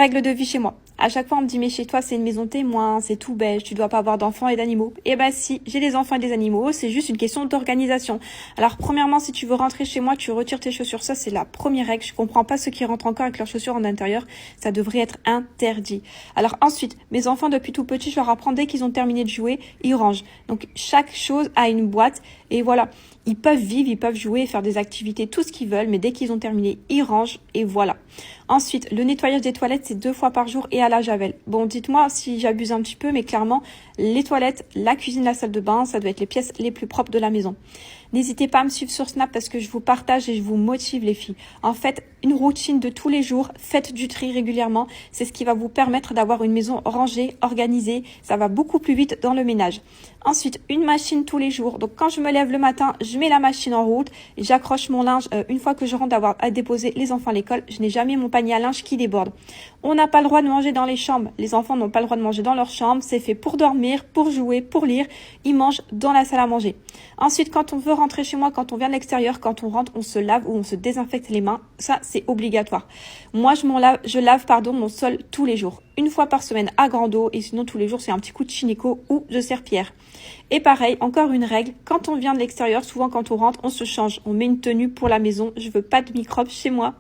règles de vie chez moi. À chaque fois, on me dit, mais chez toi, c'est une maison témoin, c'est tout beige, tu dois pas avoir d'enfants et d'animaux. Eh ben si, j'ai des enfants et des animaux, c'est juste une question d'organisation. Alors, premièrement, si tu veux rentrer chez moi, tu retires tes chaussures. Ça, c'est la première règle. Je comprends pas ceux qui rentrent encore avec leurs chaussures en intérieur. Ça devrait être interdit. Alors ensuite, mes enfants, depuis tout petit, je leur apprends dès qu'ils ont terminé de jouer, ils rangent. Donc, chaque chose a une boîte et voilà. Ils peuvent vivre, ils peuvent jouer, faire des activités, tout ce qu'ils veulent, mais dès qu'ils ont terminé, ils rangent et voilà. Ensuite, le nettoyage des toilettes, c'est 2 fois par jour et à la javel. Bon, dites-moi si j'abuse un petit peu, mais clairement, les toilettes, la cuisine, la salle de bain, ça doit être les pièces les plus propres de la maison. N'hésitez pas à me suivre sur Snap parce que je vous partage et je vous motive les filles. En fait, une routine de tous les jours, faites du tri régulièrement, c'est ce qui va vous permettre d'avoir une maison rangée, organisée, ça va beaucoup plus vite dans le ménage. Ensuite, une machine tous les jours. Donc quand je me lève le matin, je mets la machine en route, j'accroche mon linge une fois que je rentre d'avoir à déposer les enfants à l'école, je n'ai jamais mon panier à linge qui déborde. On n'a pas le droit de manger dans les chambres. Les enfants n'ont pas le droit de manger dans leur chambre, c'est fait pour dormir, pour jouer, pour lire, ils mangent dans la salle à manger. Ensuite, quand on veut rentrer chez moi, quand on vient de l'extérieur, quand on rentre, on se lave ou on se désinfecte les mains. Ça, c'est obligatoire. Moi, je lave mon sol tous les jours. Une fois par semaine à grande eau et sinon tous les jours, c'est un petit coup de chinico ou de serpillière. Et pareil, encore une règle, quand on vient de l'extérieur, souvent quand on rentre, on se change. On met une tenue pour la maison. Je veux pas de microbes chez moi.